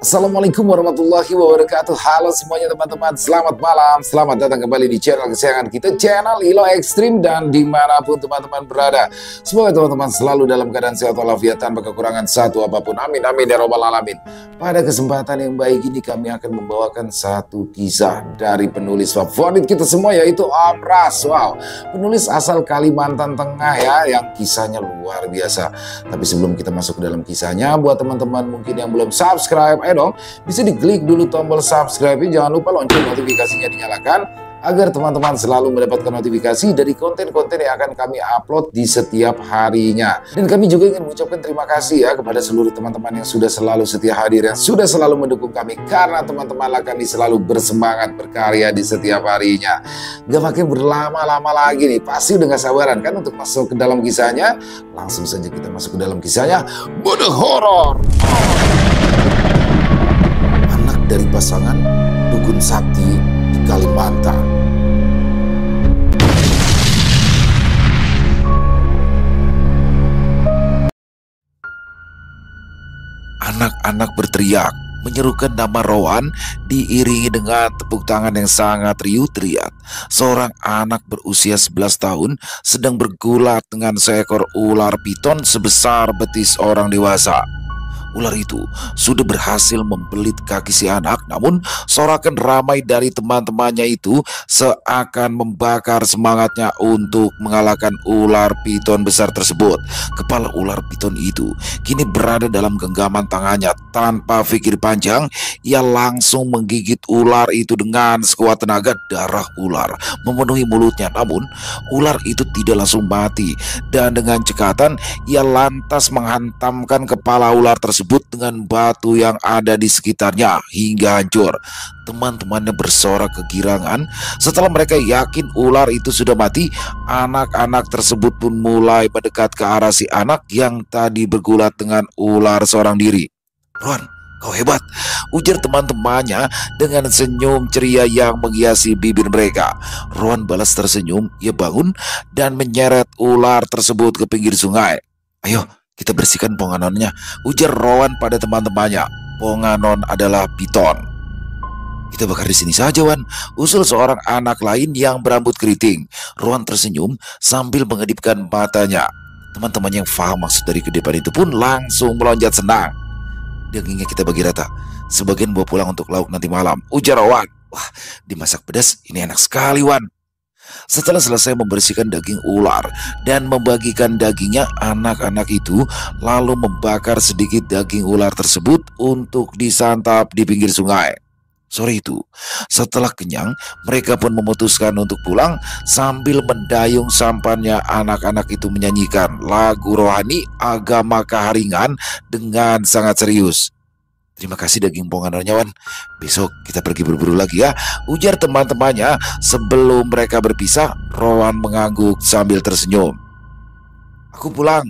Assalamualaikum warahmatullahi wabarakatuh. Halo semuanya teman-teman, selamat malam. Selamat datang kembali di channel kesayangan kita, channel Ilo Ekstrim. Dan dimanapun teman-teman berada, semoga teman-teman selalu dalam keadaan sehat walafiat tanpa kekurangan satu apapun. Amin amin ya robbal alamin. Pada kesempatan yang baik ini kami akan membawakan satu kisah dari penulis favorit kita semua, yaitu Om Ras. Wow, penulis asal Kalimantan Tengah ya, yang kisahnya luar biasa. Tapi sebelum kita masuk ke dalam kisahnya, buat teman-teman mungkin yang belum subscribe, dong, bisa diklik dulu tombol subscribe, jangan lupa lonceng notifikasinya dinyalakan agar teman-teman selalu mendapatkan notifikasi dari konten-konten yang akan kami upload di setiap harinya. Dan kami juga ingin mengucapkan terima kasih ya kepada seluruh teman-teman yang sudah selalu setia hadir, yang sudah selalu mendukung kami, karena teman-teman kami selalu bersemangat berkarya di setiap harinya. Gak makin berlama-lama lagi nih, pasti udah gak sabaran kan untuk masuk ke dalam kisahnya. Langsung saja kita masuk ke dalam kisahnya, Bodeg Horor. Dari pasangan Dukun Sakti di Kalimantan. Anak-anak berteriak menyerukan nama Rowan, diiringi dengan tepuk tangan yang sangat riuh-riat. Seorang anak berusia 11 tahun sedang bergulat dengan seekor ular piton sebesar betis orang dewasa. Ular itu sudah berhasil membelit kaki si anak, namun sorakan ramai dari teman-temannya itu seakan membakar semangatnya untuk mengalahkan ular piton besar tersebut. Kepala ular piton itu kini berada dalam genggaman tangannya. Tanpa pikir panjang, ia langsung menggigit ular itu dengan sekuat tenaga. Darah ular memenuhi mulutnya, namun ular itu tidak langsung mati. Dan dengan cekatan, ia lantas menghantamkan kepala ular tersebut dengan batu yang ada di sekitarnya hingga hancur. Teman-temannya bersorak kegirangan. Setelah mereka yakin ular itu sudah mati, anak-anak tersebut pun mulai mendekat ke arah si anak yang tadi bergulat dengan ular seorang diri. "Ron, kau hebat," ujar teman-temannya dengan senyum ceria yang menghiasi bibir mereka. Ron balas tersenyum. Ia bangun dan menyeret ular tersebut ke pinggir sungai. "Ayo, kita bersihkan ponganonnya," ujar Rowan pada teman-temannya. Ponganon adalah piton. "Kita bakar di sini saja, Wan," usul seorang anak lain yang berambut keriting. Rowan tersenyum sambil mengedipkan matanya. Teman-teman yang paham maksud dari kedipan itu pun langsung melonjak senang. "Dagingnya kita bagi rata, sebagian bawa pulang untuk lauk nanti malam," ujar Rowan. "Wah, dimasak pedas, ini enak sekali, Wan." Setelah selesai membersihkan daging ular dan membagikan dagingnya, anak-anak itu lalu membakar sedikit daging ular tersebut untuk disantap di pinggir sungai. Sore itu, setelah kenyang, mereka pun memutuskan untuk pulang. Sambil mendayung sampannya, anak-anak itu menyanyikan lagu rohani agama Kaharingan dengan sangat serius. "Terima kasih daging ponganonnya, Wan. Besok kita pergi berburu lagi ya," ujar teman-temannya. Sebelum mereka berpisah, Rowan mengangguk sambil tersenyum. "Aku pulang,"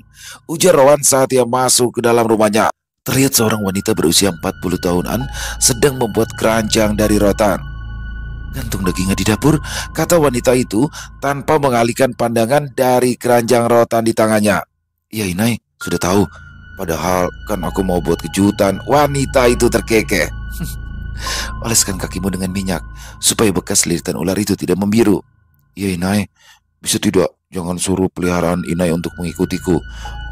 ujar Rowan saat ia masuk ke dalam rumahnya. Terlihat seorang wanita berusia 40 tahunan sedang membuat keranjang dari rotan. "Gantung dagingnya di dapur," kata wanita itu tanpa mengalihkan pandangan dari keranjang rotan di tangannya. "Iya, Inai, sudah tahu. Padahal kan aku mau buat kejutan," wanita itu terkekeh. "Oleskan kakimu dengan minyak supaya bekas liritan ular itu tidak membiru." "Iya, Inai. Bisa tidak? Jangan suruh peliharaan Inai untuk mengikutiku.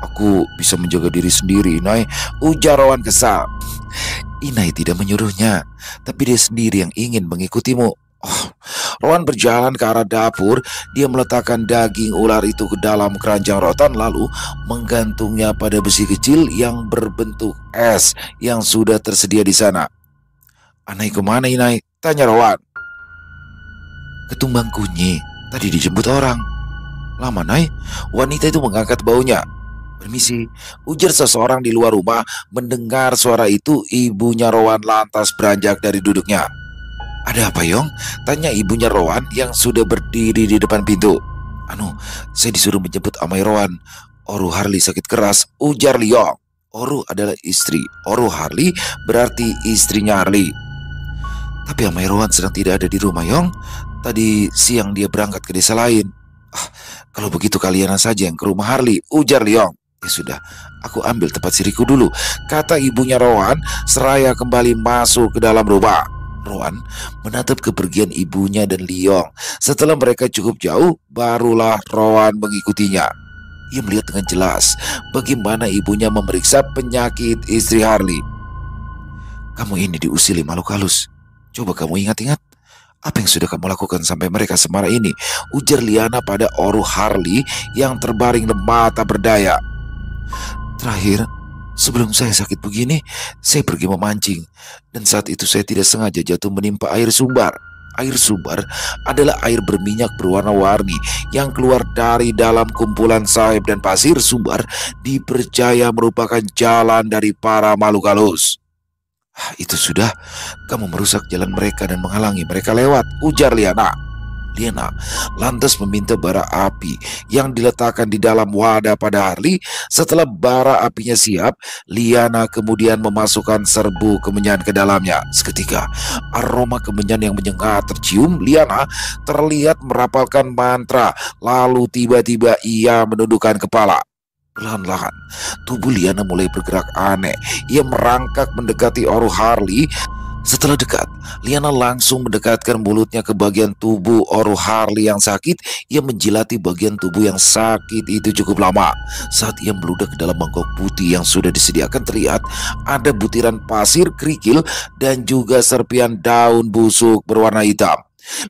Aku bisa menjaga diri sendiri, Inai," ujar Rowan kesal. "Inai tidak menyuruhnya, tapi dia sendiri yang ingin mengikutimu." Oh, Rowan berjalan ke arah dapur. Dia meletakkan daging ular itu ke dalam keranjang rotan, lalu menggantungnya pada besi kecil yang berbentuk es yang sudah tersedia di sana. "Anai kemana, Inai?" tanya Rowan. "Ke Tumbang Kunyi. Tadi dijemput orang." "Lama, Nai?" Wanita itu mengangkat baunya. "Permisi," ujar seseorang di luar rumah. Mendengar suara itu, ibunya Rowan lantas beranjak dari duduknya. "Ada apa, Yong?" tanya ibunya Rowan yang sudah berdiri di depan pintu. Saya disuruh menjemput amai Rowan. Oru Harli sakit keras," ujar Liong. Oru adalah istri, Oru Harli berarti istrinya Harli. "Tapi amai Rowan sedang tidak ada di rumah, Yong. Tadi siang dia berangkat ke desa lain." "Ah, kalau begitu kalian saja yang ke rumah Harli," ujar Liong. Ya sudah, aku ambil tempat siriku dulu, kata ibunya Rowan seraya kembali masuk ke dalam rumah. Rowan menatap kepergian ibunya dan Liong. Setelah mereka cukup jauh, barulah Rowan mengikutinya. Ia melihat dengan jelas bagaimana ibunya memeriksa penyakit istri Harley. Kamu ini diusili makhluk halus. Coba kamu ingat-ingat, apa yang sudah kamu lakukan sampai mereka semarah ini? Ujar Liana pada Oru Harley yang terbaring lemah tak berdaya. Terakhir, sebelum saya sakit begini, saya pergi memancing. Dan saat itu saya tidak sengaja jatuh menimpa air sumber. Air sumber adalah air berminyak berwarna-warni yang keluar dari dalam kumpulan sahib dan pasir sumber dipercaya merupakan jalan dari para makhluk halus. Itu sudah, kamu merusak jalan mereka dan menghalangi mereka lewat, ujar Liana. Liana lantas meminta bara api yang diletakkan di dalam wadah pada Harley. Setelah bara apinya siap, Liana kemudian memasukkan serbu kemenyan ke dalamnya. Seketika, aroma kemenyan yang menyengat tercium. Liana terlihat merapalkan mantra, lalu tiba-tiba ia menundukkan kepala. Perlahan-lahan, tubuh Liana mulai bergerak aneh. Ia merangkak mendekati Oru Harley. Setelah dekat, Liana langsung mendekatkan mulutnya ke bagian tubuh Oru Harley yang sakit. Ia menjilati bagian tubuh yang sakit itu cukup lama. Saat ia meludah ke dalam mangkok putih yang sudah disediakan, terlihat ada butiran pasir kerikil dan juga serpian daun busuk berwarna hitam.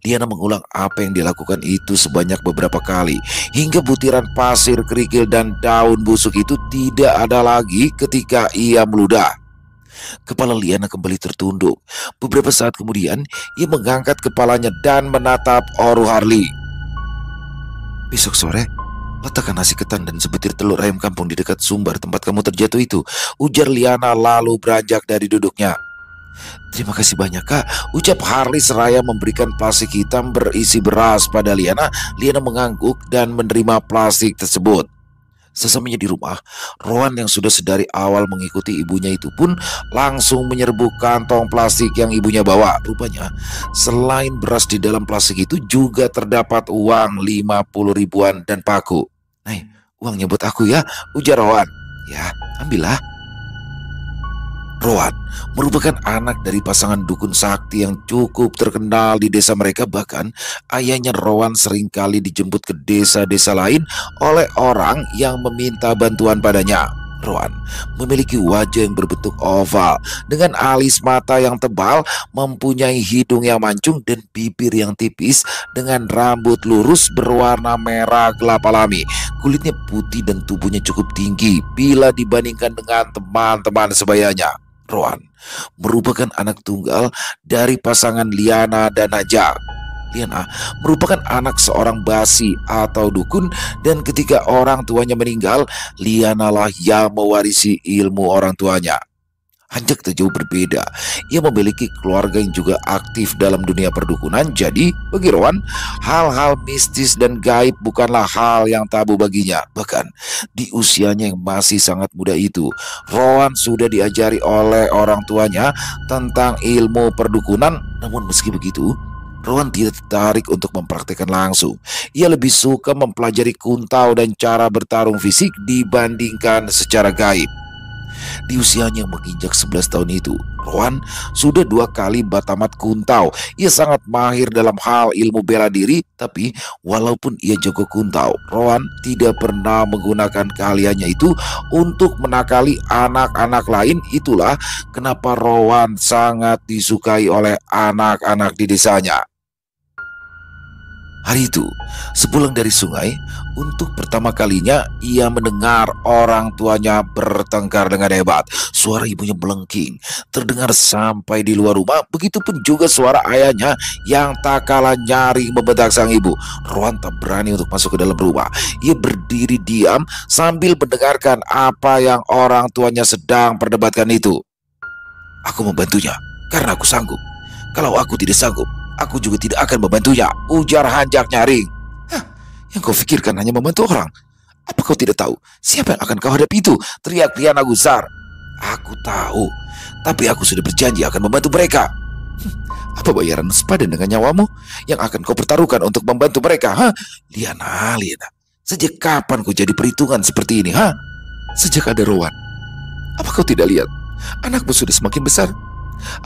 Liana mengulang apa yang dilakukan itu sebanyak beberapa kali, hingga butiran pasir kerikil dan daun busuk itu tidak ada lagi ketika ia meludah. Kepala Liana kembali tertunduk. Beberapa saat kemudian, ia mengangkat kepalanya dan menatap Oru Harley. Besok sore, letakkan nasi ketan dan sebutir telur ayam kampung di dekat sumber tempat kamu terjatuh itu, ujar Liana lalu beranjak dari duduknya. Terima kasih banyak, Kak, ucap Harley seraya memberikan plastik hitam berisi beras pada Liana. Liana mengangguk dan menerima plastik tersebut. Sesamanya di rumah, Rowan yang sudah sedari awal mengikuti ibunya itu pun langsung menyerbu kantong plastik yang ibunya bawa. Rupanya, selain beras di dalam plastik itu juga terdapat uang 50 ribuan dan paku. "Nih, uangnya buat aku ya," ujar Rowan. "Ya, ambillah." Rowan merupakan anak dari pasangan dukun sakti yang cukup terkenal di desa mereka. Bahkan ayahnya Rowan seringkali dijemput ke desa-desa lain oleh orang yang meminta bantuan padanya. Rowan memiliki wajah yang berbentuk oval dengan alis mata yang tebal, mempunyai hidung yang mancung dan bibir yang tipis dengan rambut lurus berwarna merah gelap alami. Kulitnya putih dan tubuhnya cukup tinggi bila dibandingkan dengan teman-teman sebayanya. Rowan merupakan anak tunggal dari pasangan Liana dan Najak. Liana merupakan anak seorang basi atau dukun, dan ketika orang tuanya meninggal, Liana lah yang mewarisi ilmu orang tuanya. Hanjak tak jauh berbeda. Ia memiliki keluarga yang juga aktif dalam dunia perdukunan. Jadi bagi Rowan, hal-hal mistis dan gaib bukanlah hal yang tabu baginya. Bahkan di usianya yang masih sangat muda itu, Rowan sudah diajari oleh orang tuanya tentang ilmu perdukunan. Namun meski begitu, Rowan tidak tertarik untuk mempraktikkan langsung. Ia lebih suka mempelajari kuntau dan cara bertarung fisik dibandingkan secara gaib. Di usianya yang menginjak 11 tahun itu, Rowan sudah 2 kali batamat kuntau. Ia sangat mahir dalam hal ilmu bela diri. Tapi walaupun ia jago kuntau, Rowan tidak pernah menggunakan keahliannya itu untuk menakali anak-anak lain. Itulah kenapa Rowan sangat disukai oleh anak-anak di desanya. Hari itu, sepulang dari sungai, untuk pertama kalinya ia mendengar orang tuanya bertengkar dengan hebat. Suara ibunya melengking, terdengar sampai di luar rumah. Begitupun juga suara ayahnya yang tak kalah nyaring membentak sang ibu. Rowan tak berani untuk masuk ke dalam rumah. Ia berdiri diam sambil mendengarkan apa yang orang tuanya sedang perdebatkan itu. "Aku membantunya karena aku sanggup. Kalau aku tidak sanggup, aku juga tidak akan membantunya," ujar Hanjak nyaring. "Hah, yang kau pikirkan hanya membantu orang? Apa kau tidak tahu siapa yang akan kau hadapi itu?" teriak Liana gusar. "Aku tahu, tapi aku sudah berjanji akan membantu mereka." "Apa bayaran sepadan dengan nyawamu yang akan kau pertaruhkan untuk membantu mereka? Hah? Liana, sejak kapan kau jadi perhitungan seperti ini? Hah?" Sejak ada Rowan, apa kau tidak lihat? Anakmu sudah semakin besar.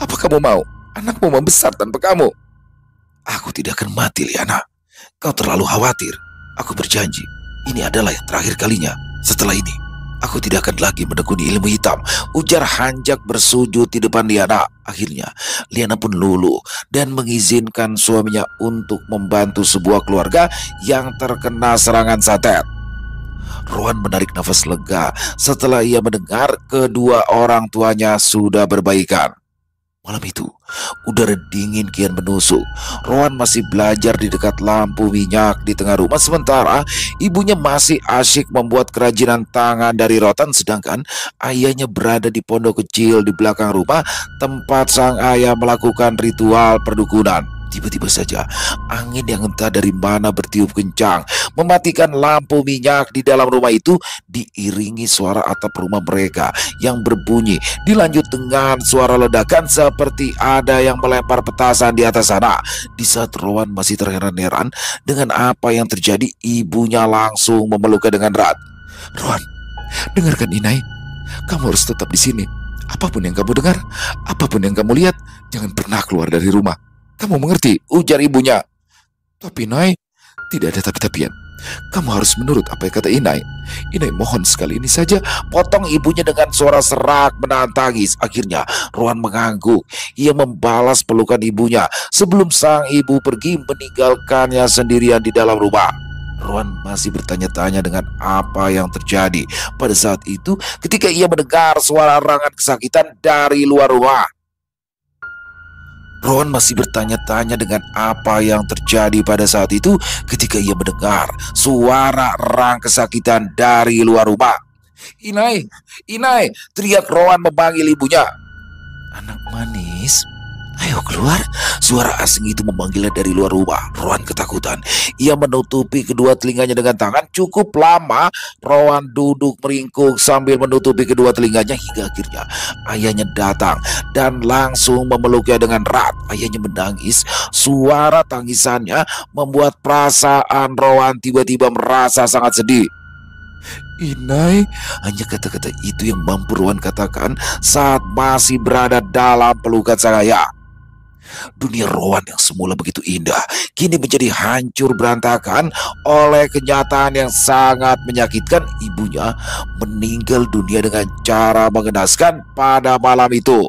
Apa kamu mau anakmu membesar tanpa kamu? Aku tidak akan mati, Liana. Kau terlalu khawatir. Aku berjanji, ini adalah yang terakhir kalinya. Setelah ini, aku tidak akan lagi menekuni ilmu hitam, ujar Hanjak bersujud di depan Liana. Akhirnya, Liana pun luluh dan mengizinkan suaminya untuk membantu sebuah keluarga yang terkena serangan santet. Rowan menarik nafas lega setelah ia mendengar kedua orang tuanya sudah berbaikan. Malam itu, udara dingin kian menusuk. Rowan masih belajar di dekat lampu minyak di tengah rumah, sementara ibunya masih asyik membuat kerajinan tangan dari rotan, sedangkan ayahnya berada di pondok kecil di belakang rumah tempat sang ayah melakukan ritual perdukunan. Tiba-tiba saja, angin yang entah dari mana bertiup kencang, mematikan lampu minyak di dalam rumah itu, diiringi suara atap rumah mereka yang berbunyi, dilanjut dengan suara ledakan seperti ada yang melempar petasan di atas sana. Di saat Rowan masih terheran-heran dengan apa yang terjadi, ibunya langsung memeluknya dengan erat. "Rowan, dengarkan Inai, kamu harus tetap di sini. Apapun yang kamu dengar, apapun yang kamu lihat, jangan pernah keluar dari rumah. Kamu mengerti?" ujar ibunya. "Tapi Inai, tidak ada tapi-tapian. Kamu harus menurut apa yang kata Inai. Inai mohon sekali ini saja," potong ibunya dengan suara serak menahan tangis. Akhirnya Rowan mengangguk. Ia membalas pelukan ibunya sebelum sang ibu pergi meninggalkannya sendirian di dalam rumah. Rowan masih bertanya-tanya dengan apa yang terjadi pada saat itu ketika ia mendengar suara rangan kesakitan dari luar rumah. Rowan masih bertanya-tanya dengan apa yang terjadi pada saat itu ketika ia mendengar suara rang kesakitan dari luar rumah. "Inai, Inai!" teriak Rowan memanggil ibunya. "Anak manis, ayo keluar!" Suara asing itu memanggilnya dari luar rumah. Rowan ketakutan. Ia menutupi kedua telinganya dengan tangan. Cukup lama Rowan duduk meringkuk sambil menutupi kedua telinganya hingga akhirnya ayahnya datang dan langsung memeluknya dengan erat. Ayahnya menangis. Suara tangisannya membuat perasaan Rowan tiba-tiba merasa sangat sedih. "Inai," hanya kata-kata itu yang mampu Rowan katakan saat masih berada dalam pelukan sang ayah. Dunia Rowan yang semula begitu indah kini menjadi hancur berantakan oleh kenyataan yang sangat menyakitkan. Ibunya meninggal dunia dengan cara mengenaskan pada malam itu.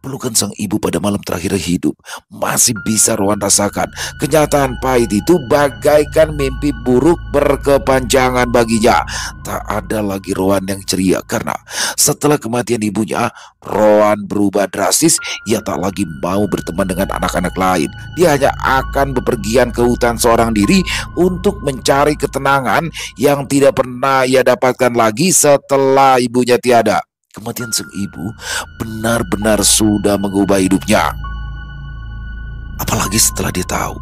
Pelukan sang ibu pada malam terakhir hidup masih bisa Rowan rasakan. Kenyataan pahit itu bagaikan mimpi buruk berkepanjangan baginya. Tak ada lagi Rowan yang ceria karena setelah kematian ibunya, Rowan berubah drastis. Ia tak lagi mau berteman dengan anak-anak lain. Dia hanya akan bepergian ke hutan seorang diri untuk mencari ketenangan yang tidak pernah ia dapatkan lagi setelah ibunya tiada. Kematian sang ibu benar-benar sudah mengubah hidupnya. Apalagi setelah dia tahu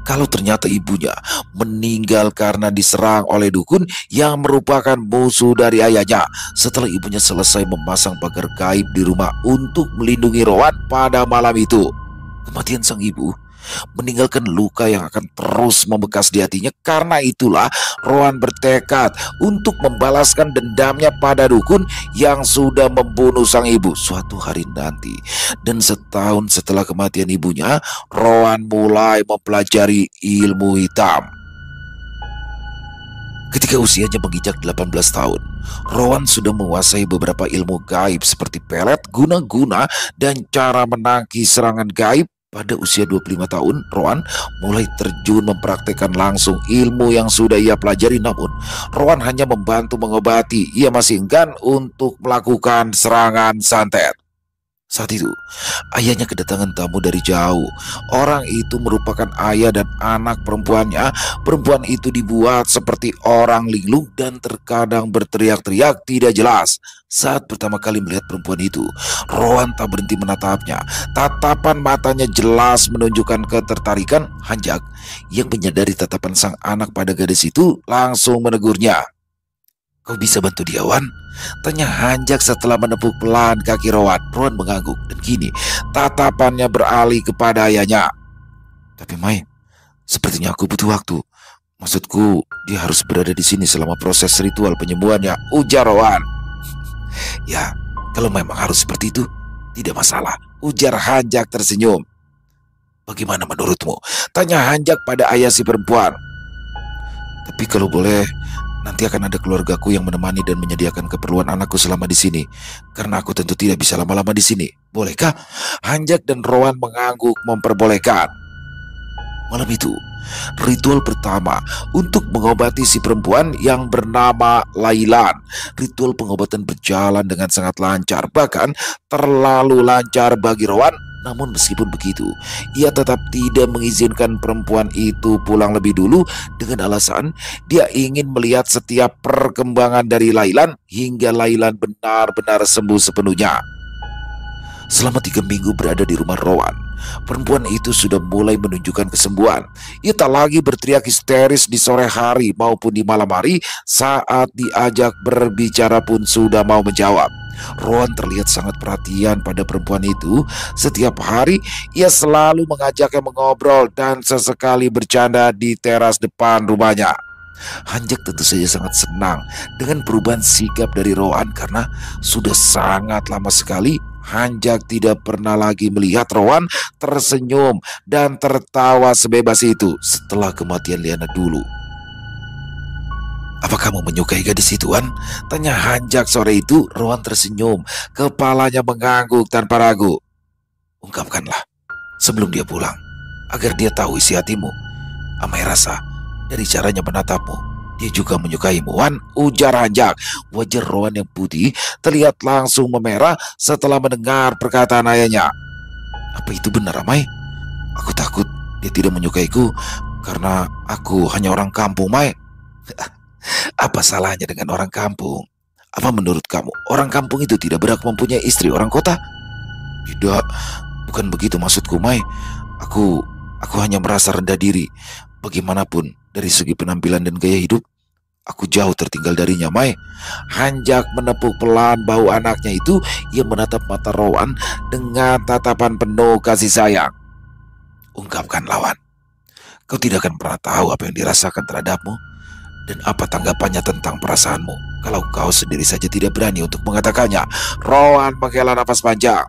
kalau ternyata ibunya meninggal karena diserang oleh dukun yang merupakan musuh dari ayahnya. Setelah ibunya selesai memasang pagar gaib di rumah untuk melindungi Rowan pada malam itu, kematian sang ibu meninggalkan luka yang akan terus membekas di hatinya. Karena itulah Rowan bertekad untuk membalaskan dendamnya pada dukun yang sudah membunuh sang ibu suatu hari nanti. Dan setahun setelah kematian ibunya, Rowan mulai mempelajari ilmu hitam. Ketika usianya menginjak 18 tahun, Rowan sudah menguasai beberapa ilmu gaib seperti pelet, guna-guna, dan cara menangkis serangan gaib. Pada usia 25 tahun, Rowan mulai terjun mempraktekkan langsung ilmu yang sudah ia pelajari. Namun, Rowan hanya membantu mengobati. Ia masih enggan untuk melakukan serangan santet. Saat itu, ayahnya kedatangan tamu dari jauh. Orang itu merupakan ayah dan anak perempuannya. Perempuan itu dibuat seperti orang linglung dan terkadang berteriak-teriak tidak jelas. Saat pertama kali melihat perempuan itu, Rowan tak berhenti menatapnya. Tatapan matanya jelas menunjukkan ketertarikan. Hanjak yang menyadari tatapan sang anak pada gadis itu langsung menegurnya. "Kau bisa bantu dia, Wan?" tanya Hanjak setelah menepuk pelan kaki Rowan. Rowan mengangguk dan kini tatapannya beralih kepada ayahnya. "Tapi Mai, sepertinya aku butuh waktu. Maksudku, dia harus berada di sini selama proses ritual penyembuhannya, ujar Rowan. Ya, kalau memang harus seperti itu, tidak masalah, ujar Hanjak tersenyum. Bagaimana menurutmu? Tanya Hanjak pada ayah si perempuan. Tapi kalau boleh, nanti akan ada keluargaku yang menemani dan menyediakan keperluan anakku selama di sini. Karena aku tentu tidak bisa lama-lama di sini. Bolehkah? Hanjak dan Rowan mengangguk memperbolehkan. Malam itu, ritual pertama untuk mengobati si perempuan yang bernama Lailan. Ritual pengobatan berjalan dengan sangat lancar, bahkan terlalu lancar bagi Rowan. Namun meskipun begitu, ia tetap tidak mengizinkan perempuan itu pulang lebih dulu dengan alasan dia ingin melihat setiap perkembangan dari Lailan hingga Lailan benar-benar sembuh sepenuhnya. Selama 3 minggu berada di rumah Rowan, perempuan itu sudah mulai menunjukkan kesembuhan. Ia tak lagi berteriak histeris di sore hari maupun di malam hari. Saat diajak berbicara pun sudah mau menjawab. Rowan terlihat sangat perhatian pada perempuan itu. Setiap hari ia selalu mengajaknya mengobrol dan sesekali bercanda di teras depan rumahnya. Hanjak tentu saja sangat senang dengan perubahan sikap dari Rowan karena sudah sangat lama sekali Hanjak tidak pernah lagi melihat Rowan tersenyum dan tertawa sebebas itu setelah kematian Liana dulu. Apa kamu menyukai gadis itu, Wan? Tanya Hanjak sore itu. Rowan tersenyum, kepalanya mengangguk tanpa ragu. Ungkapkanlah sebelum dia pulang, agar dia tahu isi hatimu. Amai rasa dari caranya menatapmu, dia juga menyukaimu, Wan, ujar Hanjak. Wajah Rowan yang putih terlihat langsung memerah setelah mendengar perkataan ayahnya. Apa itu benar, Amai? Aku takut dia tidak menyukaiku karena aku hanya orang kampung, Mai. Apa salahnya dengan orang kampung? Apa menurut kamu orang kampung itu tidak berhak mempunyai istri orang kota? Tidak, bukan begitu maksudku, Mai. Aku hanya merasa rendah diri. Bagaimanapun dari segi penampilan dan gaya hidup, aku jauh tertinggal darinya, Mai. Hanjak menepuk pelan bahu anaknya itu. Ia menatap mata Rowan dengan tatapan penuh kasih sayang. Ungkapkan, lawan. Kau tidak akan pernah tahu apa yang dirasakan terhadapmu dan apa tanggapannya tentang perasaanmu kalau kau sendiri saja tidak berani untuk mengatakannya. Rowan menghela nafas panjang.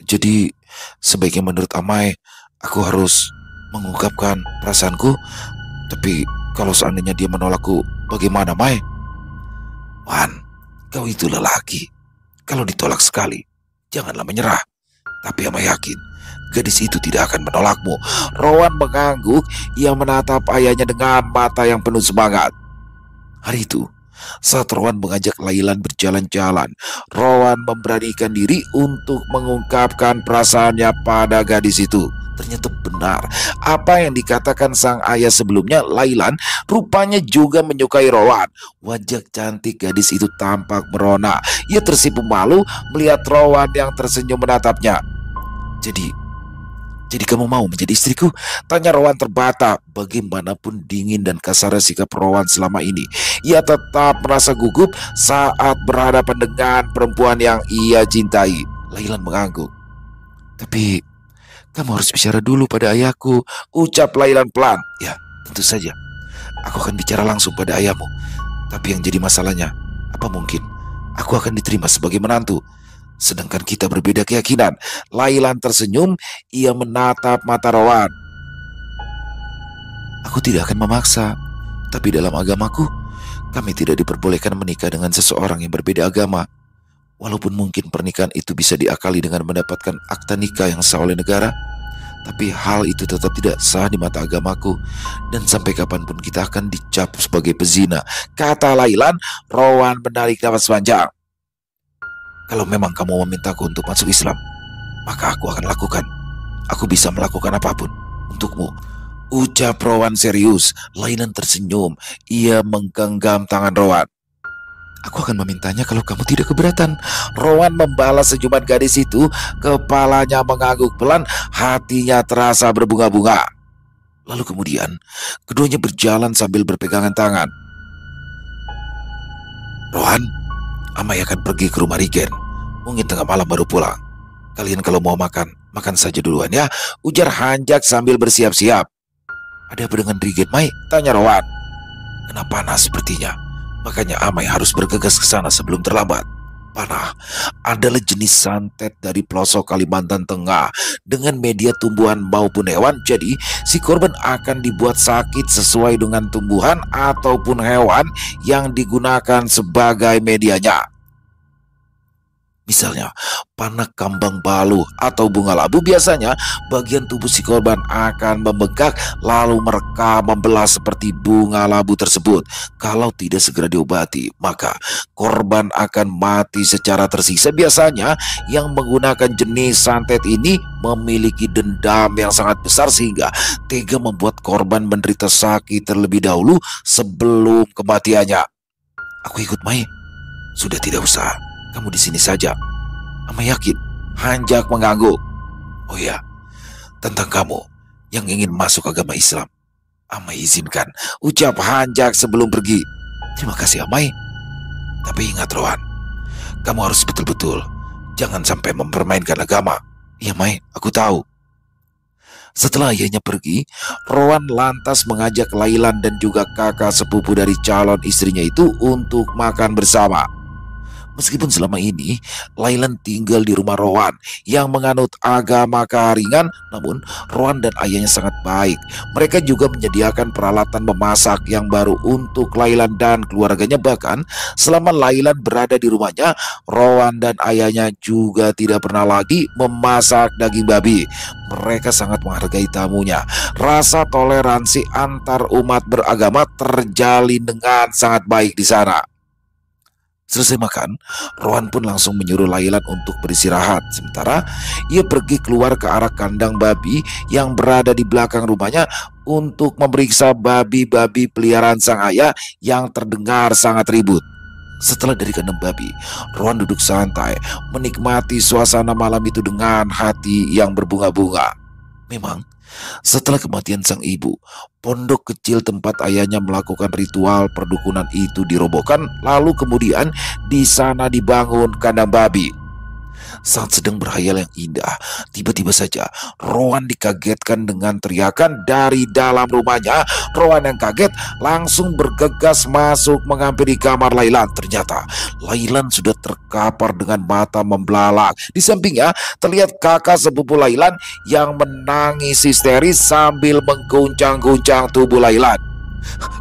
Jadi sebaiknya menurut Amai aku harus mengungkapkan perasaanku. Tapi kalau seandainya dia menolakku, bagaimana, Mai? Wan, kau itu lelaki. Kalau ditolak sekali, janganlah menyerah. Tapi Amai yakin gadis itu tidak akan menolakmu. Rowan mengangguk. Ia menatap ayahnya dengan mata yang penuh semangat. Hari itu, saat Rowan mengajak Lailan berjalan-jalan, Rowan memberanikan diri untuk mengungkapkan perasaannya pada gadis itu. Ternyata benar apa yang dikatakan sang ayah sebelumnya. Lailan rupanya juga menyukai Rowan. Wajah cantik gadis itu tampak merona. Ia tersipu malu melihat Rowan yang tersenyum menatapnya. Jadi kamu mau menjadi istriku? Tanya Rowan terbata. Bagaimanapun dingin dan kasar sikap Rowan selama ini, ia tetap merasa gugup saat berhadapan dengan perempuan yang ia cintai. Lailan mengangguk. Tapi kamu harus bicara dulu pada ayahku, ucap Lailan pelan. Ya, tentu saja. Aku akan bicara langsung pada ayahmu. Tapi yang jadi masalahnya, apa mungkin aku akan diterima sebagai menantu? Sedangkan kita berbeda keyakinan. Lailan tersenyum. Ia menatap mata Rowan. Aku tidak akan memaksa. Tapi dalam agamaku, kami tidak diperbolehkan menikah dengan seseorang yang berbeda agama. Walaupun mungkin pernikahan itu bisa diakali dengan mendapatkan akta nikah yang sah oleh negara, tapi hal itu tetap tidak sah di mata agamaku. Dan sampai kapanpun kita akan dicap sebagai pezina, kata Lailan. Rowan menarik nafas panjang. Kalau memang kamu memintaku untuk masuk Islam, maka aku akan lakukan. Aku bisa melakukan apapun untukmu, ucap Rowan serius. Lailan tersenyum. Ia menggenggam tangan Rowan. Aku akan memintanya kalau kamu tidak keberatan. Rowan membalas senyuman gadis itu. Kepalanya mengangguk pelan. Hatinya terasa berbunga-bunga. Lalu kemudian keduanya berjalan sambil berpegangan tangan. Rowan, Amai akan pergi ke rumah Rigen. Mungkin tengah malam baru pulang. Kalian kalau mau makan, makan saja duluan ya, ujar Hanjak sambil bersiap-siap. Ada apa dengan Rigen, Mai? Tanya Rowan. Kena panas sepertinya. Makanya Amai harus bergegas ke sana sebelum terlambat. Panah adalah jenis santet dari pelosok Kalimantan Tengah dengan media tumbuhan maupun hewan. Jadi si korban akan dibuat sakit sesuai dengan tumbuhan ataupun hewan yang digunakan sebagai medianya. Misalnya, panah kambang balu atau bunga labu, biasanya bagian tubuh si korban akan membengkak lalu mereka membelah seperti bunga labu tersebut. Kalau tidak segera diobati, maka korban akan mati secara tersisa. Biasanya yang menggunakan jenis santet ini memiliki dendam yang sangat besar sehingga tega membuat korban menderita sakit terlebih dahulu sebelum kematiannya. Aku ikut, Mai. Sudah, tidak usah. Kamu di sini saja. Amai yakin. Hanjak mengangguk. Oh ya, tentang kamu yang ingin masuk agama Islam, Amai izinkan, ucap Hanjak sebelum pergi. Terima kasih, Amai. Tapi ingat, Rowan, kamu harus betul-betul jangan sampai mempermainkan agama. Iya, Mai, aku tahu. Setelah ayahnya pergi, Rowan lantas mengajak Lailan dan juga kakak sepupu dari calon istrinya itu untuk makan bersama. Meskipun selama ini Lailan tinggal di rumah Rowan yang menganut agama keharingan, namun Rowan dan ayahnya sangat baik. Mereka juga menyediakan peralatan memasak yang baru untuk Lailan dan keluarganya. Bahkan selama Lailan berada di rumahnya, Rowan dan ayahnya juga tidak pernah lagi memasak daging babi. Mereka sangat menghargai tamunya. Rasa toleransi antar umat beragama terjalin dengan sangat baik di sana. Selesai makan, Rowan pun langsung menyuruh Lailan untuk beristirahat. Sementara ia pergi keluar ke arah kandang babi yang berada di belakang rumahnya untuk memeriksa babi-babi peliharaan sang ayah yang terdengar sangat ribut. Setelah dari kandang babi, Rowan duduk santai menikmati suasana malam itu dengan hati yang berbunga-bunga. Memang setelah kematian sang ibu, pondok kecil tempat ayahnya melakukan ritual perdukunan itu dirobohkan, lalu kemudian di sana dibangun kandang babi. Saat sedang berhayal yang indah, tiba-tiba saja Rowan dikagetkan dengan teriakan dari dalam rumahnya. Rowan yang kaget langsung bergegas masuk menghampiri kamar Lailan. Ternyata Lailan sudah terkapar dengan mata membelalak. Di sampingnya terlihat kakak sepupu Lailan yang menangis histeris sambil mengguncang-guncang tubuh Lailan.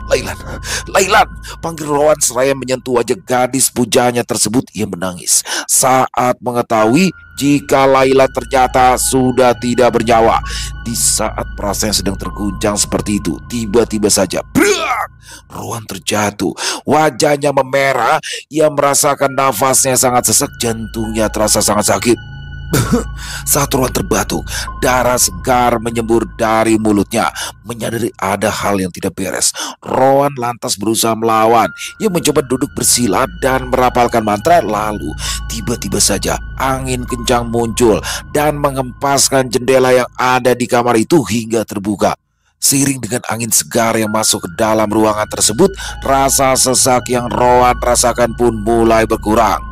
Lailan, Lailan, panggil Rowan seraya menyentuh wajah gadis pujanya tersebut. Ia menangis saat mengetahui jika Lailan ternyata sudah tidak bernyawa. Di saat perasaannya sedang terguncang seperti itu, tiba-tiba saja brak, Rowan terjatuh. Wajahnya memerah. Ia merasakan nafasnya sangat sesak, jantungnya terasa sangat sakit. Saat Rowan terbatuk, darah segar menyembur dari mulutnya. Menyadari ada hal yang tidak beres, Rowan lantas berusaha melawan. Ia mencoba duduk bersila dan merapalkan mantra. Lalu tiba-tiba saja angin kencang muncul dan mengempaskan jendela yang ada di kamar itu hingga terbuka. Seiring dengan angin segar yang masuk ke dalam ruangan tersebut, rasa sesak yang Rowan rasakan pun mulai berkurang.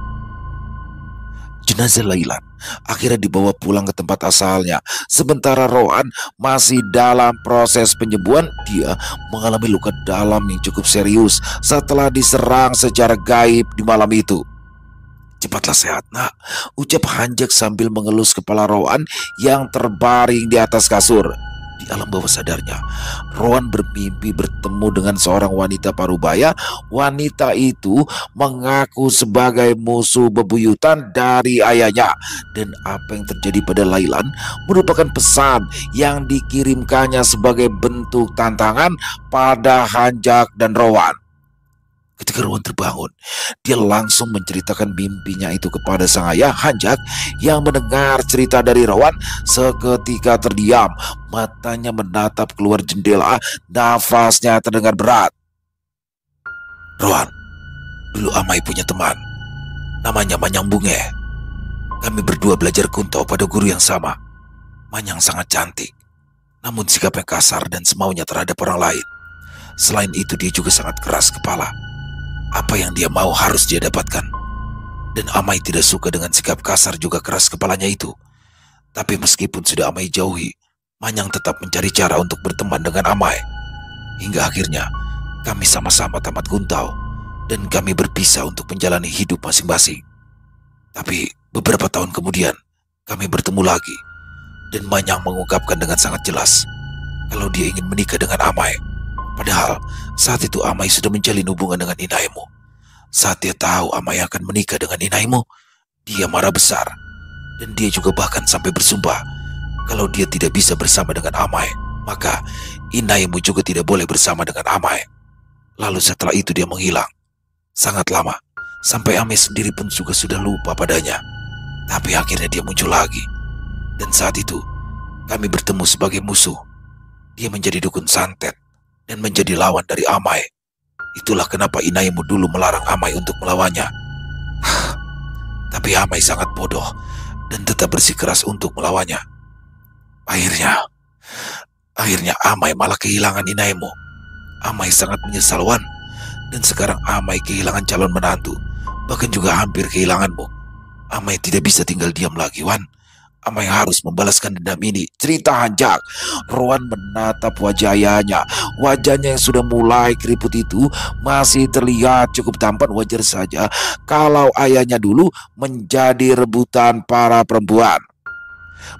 Jenazah Lailan akhirnya dibawa pulang ke tempat asalnya. Sementara Rowan masih dalam proses penyembuhan, dia mengalami luka dalam yang cukup serius setelah diserang secara gaib di malam itu. Cepatlah sehat, nak, ucap Hanjak sambil mengelus kepala Rowan yang terbaring di atas kasur. Di alam bawah sadarnya, Rowan bermimpi bertemu dengan seorang wanita parubaya. Wanita itu mengaku sebagai musuh bebuyutan dari ayahnya. Dan apa yang terjadi pada Lailan merupakan pesan yang dikirimkannya sebagai bentuk tantangan pada Hanjak dan Rowan. Ketika Rowan terbangun, dia langsung menceritakan mimpinya itu kepada sang ayah. Hanjak yang mendengar cerita dari Rowan seketika terdiam. Matanya menatap keluar jendela, nafasnya terdengar berat. Rowan, dulu Amai punya teman, namanya Manyang Bunge. Kami berdua belajar kunto pada guru yang sama. Manyang sangat cantik, namun sikapnya kasar dan semaunya terhadap orang lain. Selain itu, dia juga sangat keras kepala. Apa yang dia mau harus dia dapatkan. Dan Amai tidak suka dengan sikap kasar juga keras kepalanya itu. Tapi meskipun sudah Amai jauhi, Manyang tetap mencari cara untuk berteman dengan Amai. Hingga akhirnya kami sama-sama tamat kuntau dan kami berpisah untuk menjalani hidup masing-masing. Tapi beberapa tahun kemudian kami bertemu lagi dan Manyang mengungkapkan dengan sangat jelas kalau dia ingin menikah dengan Amai. Padahal saat itu Amai sudah menjalin hubungan dengan Inaimu. Saat dia tahu Amai akan menikah dengan Inaimu, dia marah besar. Dan dia juga bahkan sampai bersumpah kalau dia tidak bisa bersama dengan Amai, maka Inaimu juga tidak boleh bersama dengan Amai. Lalu setelah itu dia menghilang. Sangat lama, sampai Amai sendiri pun juga sudah lupa padanya. Tapi akhirnya dia muncul lagi. Dan saat itu, kami bertemu sebagai musuh. Dia menjadi dukun santet dan menjadi lawan dari Amai. Itulah kenapa Inaimu dulu melarang Amai untuk melawannya. Tapi Amai sangat bodoh dan tetap bersikeras untuk melawannya. Akhirnya Amai malah kehilangan Inaimu. Amai sangat menyesal, Wan. Dan sekarang Amai kehilangan calon menantu, bahkan juga hampir kehilanganmu. Amai tidak bisa tinggal diam lagi, Wan. Amai harus membalaskan dendam ini. Cerita Hanjak. Rowan menatap wajah ayahnya. Wajahnya yang sudah mulai keriput itu masih terlihat cukup tampan. Wajar saja kalau ayahnya dulu menjadi rebutan para perempuan.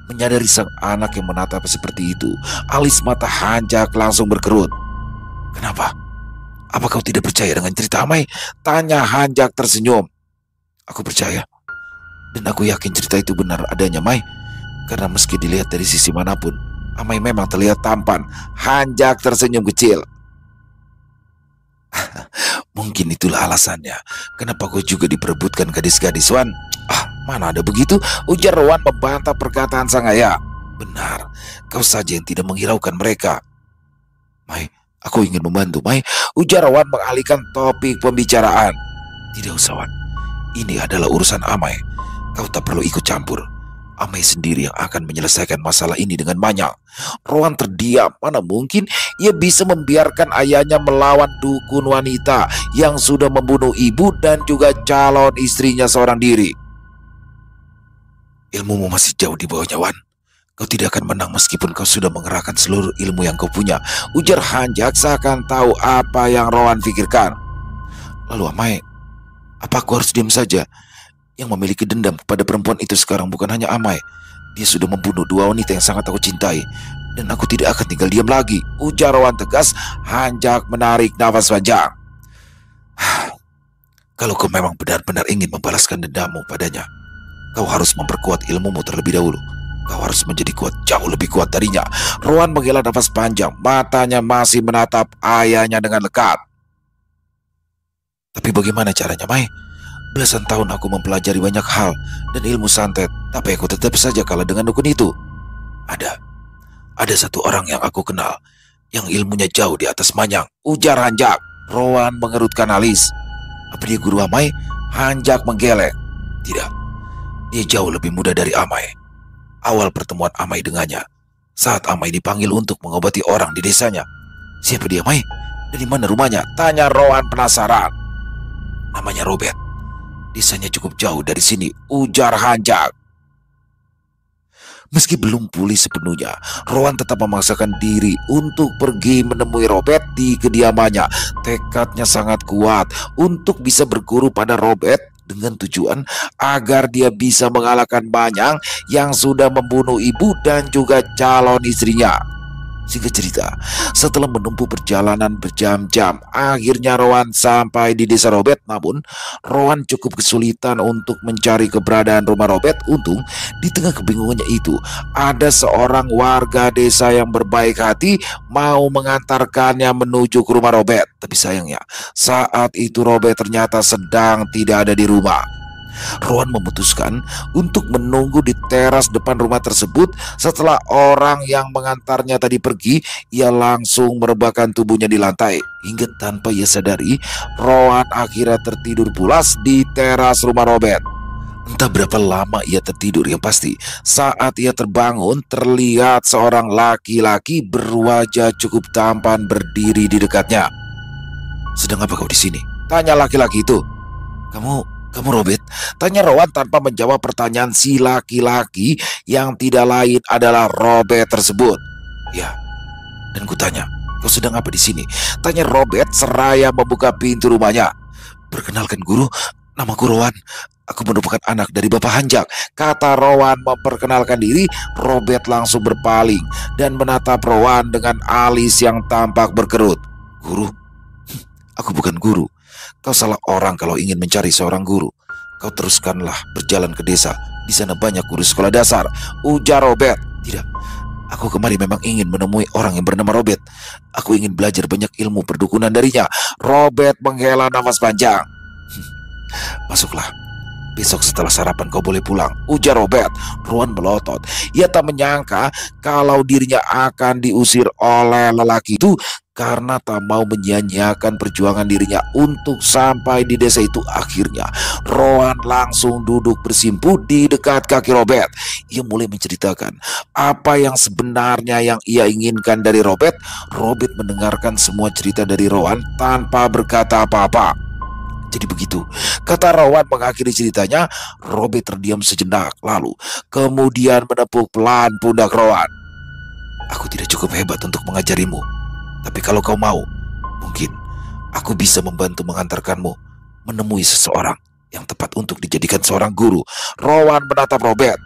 Menyadari sang anak yang menatap seperti itu, alis mata Hanjak langsung berkerut. Kenapa? Apa kau tidak percaya dengan cerita Amai? Tanya Hanjak tersenyum. Aku percaya. Dan aku yakin cerita itu benar adanya, Mai. Karena meski dilihat dari sisi manapun, Amai memang terlihat tampan. Hanjak tersenyum kecil. Mungkin itulah alasannya kenapa kau juga diperebutkan gadis-gadis, Wan. Mana ada begitu, ujar Wan membantah perkataan sang ayah. Benar, kau saja yang tidak menghiraukan mereka. Mai, aku ingin membantu, Mai, ujar Wan mengalihkan topik pembicaraan. Tidak usah, Wan. Ini adalah urusan Amai. Kau tak perlu ikut campur. Amai sendiri yang akan menyelesaikan masalah ini dengan Manyang. Rowan terdiam. Mana mungkin ia bisa membiarkan ayahnya melawan dukun wanita yang sudah membunuh ibu dan juga calon istrinya seorang diri. Ilmumu masih jauh di bawahnya, Wan. Kau tidak akan menang meskipun kau sudah mengerahkan seluruh ilmu yang kau punya, ujar Hanjak seakan tahu apa yang Rowan pikirkan. Lalu Amai, apa aku harus diam saja? Yang memiliki dendam kepada perempuan itu sekarang bukan hanya Amai. Dia sudah membunuh dua wanita yang sangat aku cintai. Dan aku tidak akan tinggal diam lagi, ujar Rowan tegas. Hanjak menarik nafas panjang. Kalau kau memang benar-benar ingin membalaskan dendammu padanya, kau harus memperkuat ilmumu terlebih dahulu. Kau harus menjadi kuat, jauh lebih kuat darinya. Rowan menghela nafas panjang. Matanya masih menatap ayahnya dengan lekat. Tapi bagaimana caranya, Mai? Belasan tahun aku mempelajari banyak hal dan ilmu santet, tapi aku tetap saja kalah dengan dukun itu. Ada satu orang yang aku kenal, yang ilmunya jauh di atas Manyang, ujar Hanjak. Rowan mengerutkan alis. Apa dia guru Amai? Hanjak menggeleng. Tidak, dia jauh lebih muda dari Amai. Awal pertemuan Amai dengannya, saat Amai dipanggil untuk mengobati orang di desanya. Siapa dia, Amai? Dari mana rumahnya? Tanya Rowan penasaran. Namanya Robert. Desanya cukup jauh dari sini, ujar Hanjak. Meski belum pulih sepenuhnya, Rowan tetap memaksakan diri untuk pergi menemui Robert di kediamannya. Tekadnya sangat kuat untuk bisa berguru pada Robert dengan tujuan agar dia bisa mengalahkan Manyang yang sudah membunuh ibu dan juga calon istrinya. Singkat cerita, setelah menempuh perjalanan berjam-jam, akhirnya Rowan sampai di desa Robert. Namun, Rowan cukup kesulitan untuk mencari keberadaan rumah Robert. Untung, di tengah kebingungannya itu, ada seorang warga desa yang berbaik hati mau mengantarkannya menuju ke rumah Robert. Tapi sayangnya, saat itu Robert ternyata sedang tidak ada di rumah. Rowan memutuskan untuk menunggu di teras depan rumah tersebut. Setelah orang yang mengantarnya tadi pergi, ia langsung merebahkan tubuhnya di lantai. Hingga tanpa ia sadari, Rowan akhirnya tertidur pulas di teras rumah Robert. Entah berapa lama ia tertidur, yang pasti saat ia terbangun terlihat seorang laki-laki berwajah cukup tampan berdiri di dekatnya. Sedang apa kau di sini? Tanya laki-laki itu. Kamu Robert? Tanya Rowan tanpa menjawab pertanyaan si laki-laki yang tidak lain adalah Robert tersebut. Ya, dan kutanya, kau sedang apa di sini? Tanya Robert seraya membuka pintu rumahnya. Perkenalkan guru, namaku Rowan. Aku merupakan anak dari Bapak Hanjak. Kata Rowan memperkenalkan diri. Robert langsung berpaling dan menatap Rowan dengan alis yang tampak berkerut. Guru? Aku bukan guru. Kau salah orang kalau ingin mencari seorang guru. Kau teruskanlah berjalan ke desa. Di sana banyak guru sekolah dasar, ujar Robert. Tidak, aku kemari memang ingin menemui orang yang bernama Robert. Aku ingin belajar banyak ilmu perdukunan darinya. Robert menghela nafas panjang. Masuklah. Besok setelah sarapan kau boleh pulang, ujar Robert. Rowan melotot. Ia tak menyangka kalau dirinya akan diusir oleh lelaki itu karena tak mau menyia-nyiakan perjuangan dirinya untuk sampai di desa itu. Akhirnya Rowan langsung duduk bersimpu di dekat kaki Robert. Ia mulai menceritakan apa yang sebenarnya yang ia inginkan dari Robert. Robert mendengarkan semua cerita dari Rowan tanpa berkata apa-apa. Jadi begitu, kata Rowan mengakhiri ceritanya. Robert terdiam sejenak, lalu kemudian menepuk pelan pundak Rowan. Aku tidak cukup hebat untuk mengajarimu, tapi kalau kau mau, mungkin aku bisa membantu mengantarkanmu menemui seseorang yang tepat untuk dijadikan seorang guru. Rowan menatap Robert.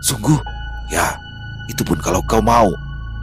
Sungguh? Ya, itu pun kalau kau mau.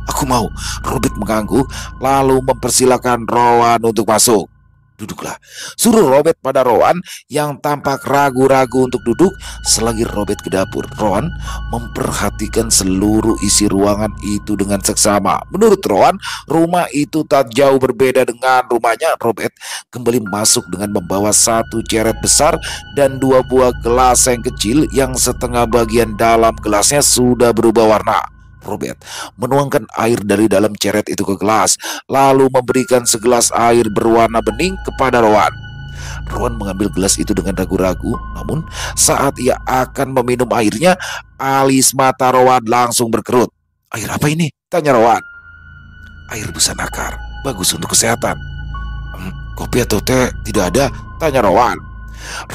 Aku mau. Robert mengangguk, lalu mempersilakan Rowan untuk masuk. Duduklah, suruh Robert pada Rowan yang tampak ragu-ragu untuk duduk. Selagi Robert ke dapur, Rowan memperhatikan seluruh isi ruangan itu dengan seksama. Menurut Rowan, rumah itu tak jauh berbeda dengan rumahnya. Robert kembali masuk dengan membawa satu ceret besar dan dua buah gelas yang kecil yang setengah bagian dalam gelasnya sudah berubah warna. Robert menuangkan air dari dalam ceret itu ke gelas, lalu memberikan segelas air berwarna bening kepada Rowan. Rowan mengambil gelas itu dengan ragu-ragu, namun saat ia akan meminum airnya, alis mata Rowan langsung berkerut. Air apa ini? Tanya Rowan. Air busa nakar, bagus untuk kesehatan. Kopi atau teh tidak ada? Tanya Rowan.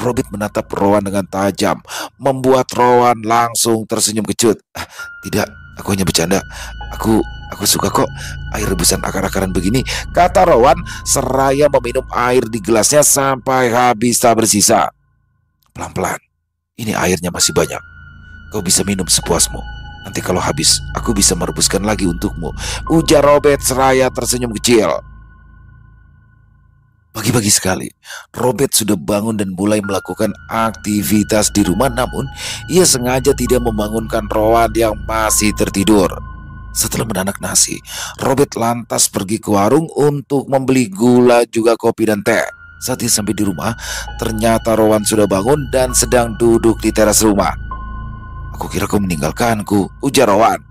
Robert menatap Rowan dengan tajam, membuat Rowan langsung tersenyum kecut. Tidak, aku hanya bercanda. Aku suka kok air rebusan akar-akaran begini, kata Rowan seraya meminum air di gelasnya sampai habis tak bersisa. Pelan-pelan, ini airnya masih banyak. Kau bisa minum sepuasmu. Nanti kalau habis, aku bisa merebuskan lagi untukmu, ujar Robert seraya tersenyum kecil. Pagi-pagi sekali, Robert sudah bangun dan mulai melakukan aktivitas di rumah, namun ia sengaja tidak membangunkan Rowan yang masih tertidur. Setelah menanak nasi, Robert lantas pergi ke warung untuk membeli gula juga kopi dan teh. Saat ia sampai di rumah, ternyata Rowan sudah bangun dan sedang duduk di teras rumah. Aku kira kau meninggalkanku, ujar Rowan.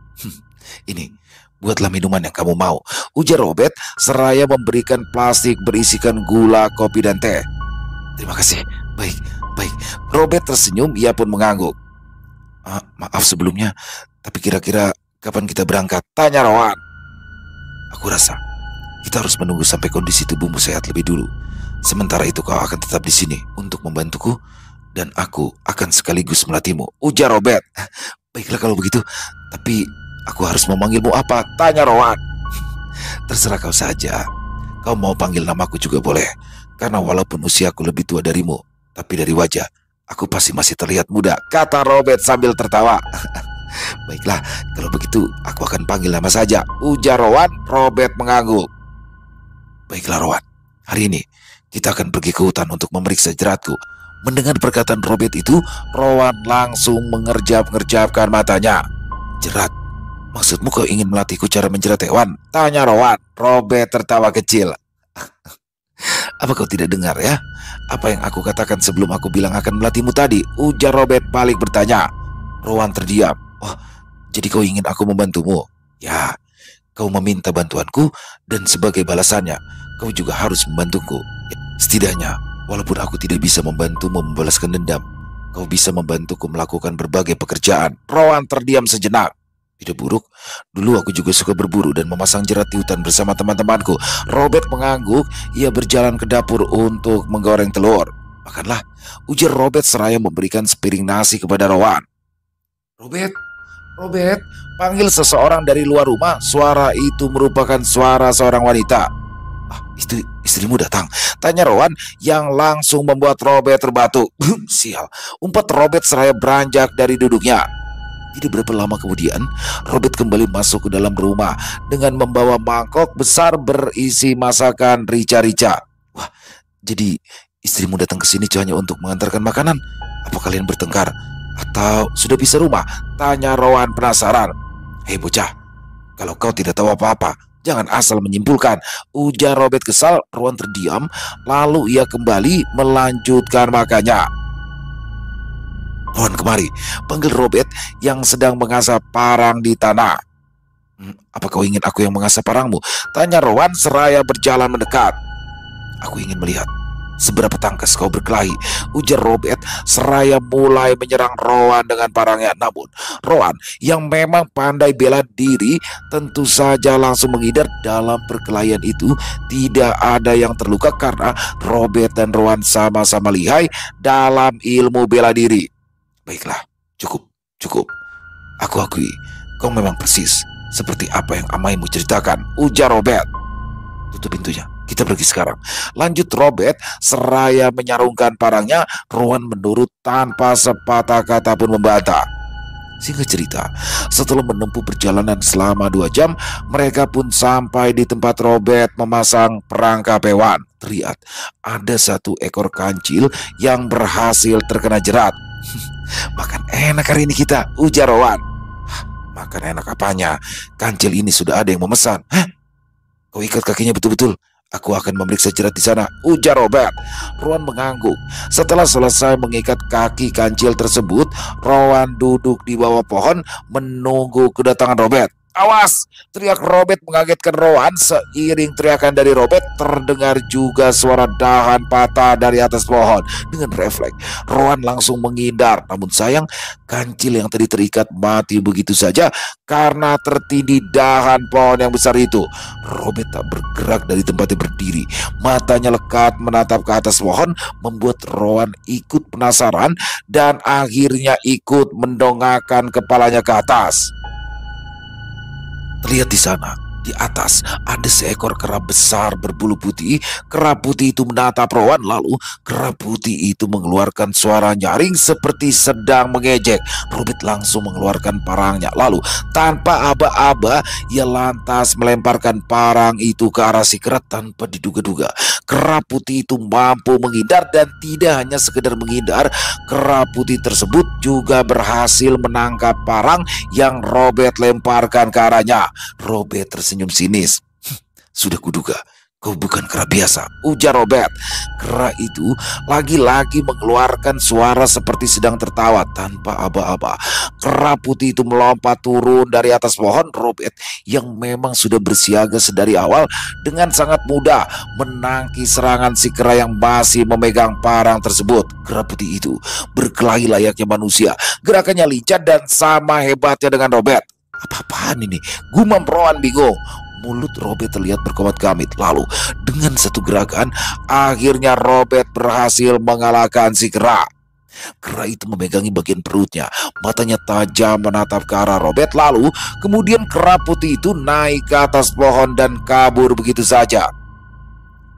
Ini, buatlah minuman yang kamu mau, ujar Robert seraya memberikan plastik berisikan gula, kopi, dan teh. Terima kasih, baik. Robert tersenyum, ia pun mengangguk. Maaf sebelumnya, tapi kira-kira kapan kita berangkat? Tanya Rowan. Aku rasa kita harus menunggu sampai kondisi tubuhmu sehat lebih dulu. Sementara itu kau akan tetap di sini untuk membantuku, dan aku akan sekaligus melatihmu, ujar Robert. Baiklah kalau begitu, tapi aku harus memanggilmu apa? Tanya Rowan. Terserah kau saja. Kau mau panggil namaku juga boleh, karena walaupun usiaku lebih tua darimu, tapi dari wajah aku pasti masih terlihat muda, kata Robert sambil tertawa. Baiklah, kalau begitu aku akan panggil nama saja, ujar Rowan. Robert mengangguk. Baiklah Rowan, hari ini kita akan pergi ke hutan untuk memeriksa jeratku. Mendengar perkataan Robert itu, Rowan langsung mengerjap-ngerjapkan matanya. Jerat? Maksudmu kau ingin melatihku cara menjerat hewan? Tanya Rowan. Robert tertawa kecil. Apa kau tidak dengar ya? Apa yang aku katakan sebelum aku bilang akan melatihmu tadi? Ujar Robert balik bertanya. Rowan terdiam. Oh, jadi kau ingin aku membantumu? Ya, kau meminta bantuanku dan sebagai balasannya, kau juga harus membantuku. Setidaknya, walaupun aku tidak bisa membantumu membalaskan dendam, kau bisa membantuku melakukan berbagai pekerjaan. Rowan terdiam sejenak. Tidak buruk, dulu aku juga suka berburu dan memasang jerat di hutan bersama teman-temanku. Robert mengangguk, ia berjalan ke dapur untuk menggoreng telur. Makanlah, ujar Robert seraya memberikan sepiring nasi kepada Rowan. Robert, Robert, panggil seseorang dari luar rumah. Suara itu merupakan suara seorang wanita. Ah, itu istrimu datang, tanya Rowan yang langsung membuat Robert terbatuk. Sial, umpat Robert seraya beranjak dari duduknya. Tidak berapa lama kemudian, Robert kembali masuk ke dalam rumah dengan membawa mangkok besar berisi masakan rica-rica. Wah, jadi istrimu datang ke sini hanya untuk mengantarkan makanan? Apa kalian bertengkar? Atau sudah bisa rumah? Tanya Rowan penasaran. Hei bocah, kalau kau tidak tahu apa-apa, jangan asal menyimpulkan, ujar Robert kesal. Rowan terdiam, lalu ia kembali melanjutkan makannya. Rowan kemari, panggil Robert yang sedang mengasah parang di tanah. Apa kau ingin aku yang mengasah parangmu? Tanya Rowan seraya berjalan mendekat. Aku ingin melihat seberapa tangkas kau berkelahi, ujar Robert seraya mulai menyerang Rowan dengan parangnya. Namun Rowan yang memang pandai bela diri tentu saja langsung menghindar. Dalam perkelahian itu tidak ada yang terluka karena Robert dan Rowan sama-sama lihai dalam ilmu bela diri. Baiklah, cukup. Aku akui, kau memang persis seperti apa yang amaimu ceritakan, ujar Robert. Tutup pintunya, kita pergi sekarang, lanjut Robert seraya menyarungkan parangnya. Rowan menurut tanpa sepatah kata pun membantah. Singkat cerita, setelah menempuh perjalanan selama 2 jam, mereka pun sampai di tempat Robert memasang perangkap hewan. Terlihat ada 1 ekor kancil yang berhasil terkena jerat. Makan enak hari ini kita, ujar Rowan. Makan enak apanya? Kancil ini sudah ada yang memesan. Hah? Kau ikat kakinya betul-betul. Aku akan memeriksa jerat di sana, ujar Robert. Rowan mengangguk. Setelah selesai mengikat kaki kancil tersebut, Rowan duduk di bawah pohon menunggu kedatangan Robert. Awas! Teriak Robert mengagetkan Rowan. Seiring teriakan dari Robert, terdengar juga suara dahan patah dari atas pohon. Dengan refleks, Rowan langsung menghindar. Namun sayang, kancil yang tadi terikat mati begitu saja karena tertindih dahan pohon yang besar itu. Robert tak bergerak dari tempatnya berdiri. Matanya lekat menatap ke atas pohon, membuat Rowan ikut penasaran dan akhirnya ikut mendongakkan kepalanya ke atas. Terlihat di sana, di atas ada seekor kera besar berbulu putih. Kera putih itu menatap Rowan, lalu kera putih itu mengeluarkan suara nyaring seperti sedang mengejek. Robert langsung mengeluarkan parangnya, lalu tanpa aba-aba ia lantas melemparkan parang itu ke arah si kera. Tanpa diduga-duga, kera putih itu mampu menghindar, dan tidak hanya sekedar menghindar, kera putih tersebut juga berhasil menangkap parang yang Robert lemparkan ke arahnya. Robert tersenyum sinis. Sudah kuduga, kau bukan kera biasa, ujar Robert. Kera itu lagi-lagi mengeluarkan suara seperti sedang tertawa. Tanpa aba-aba, kera putih itu melompat turun dari atas pohon. Robert yang memang sudah bersiaga sedari awal dengan sangat mudah menangkis serangan si kera yang masih memegang parang tersebut. Kera putih itu berkelahi layaknya manusia. Gerakannya lincah dan sama hebatnya dengan Robert. Apa-apaan ini? Gumam Rowan bingung. Mulut Robert terlihat berkomat-kamit. Lalu dengan satu gerakan, akhirnya Robert berhasil mengalahkan si kera. Kera itu memegangi bagian perutnya. Matanya tajam menatap ke arah Robert. Lalu kemudian kera putih itu naik ke atas pohon dan kabur begitu saja.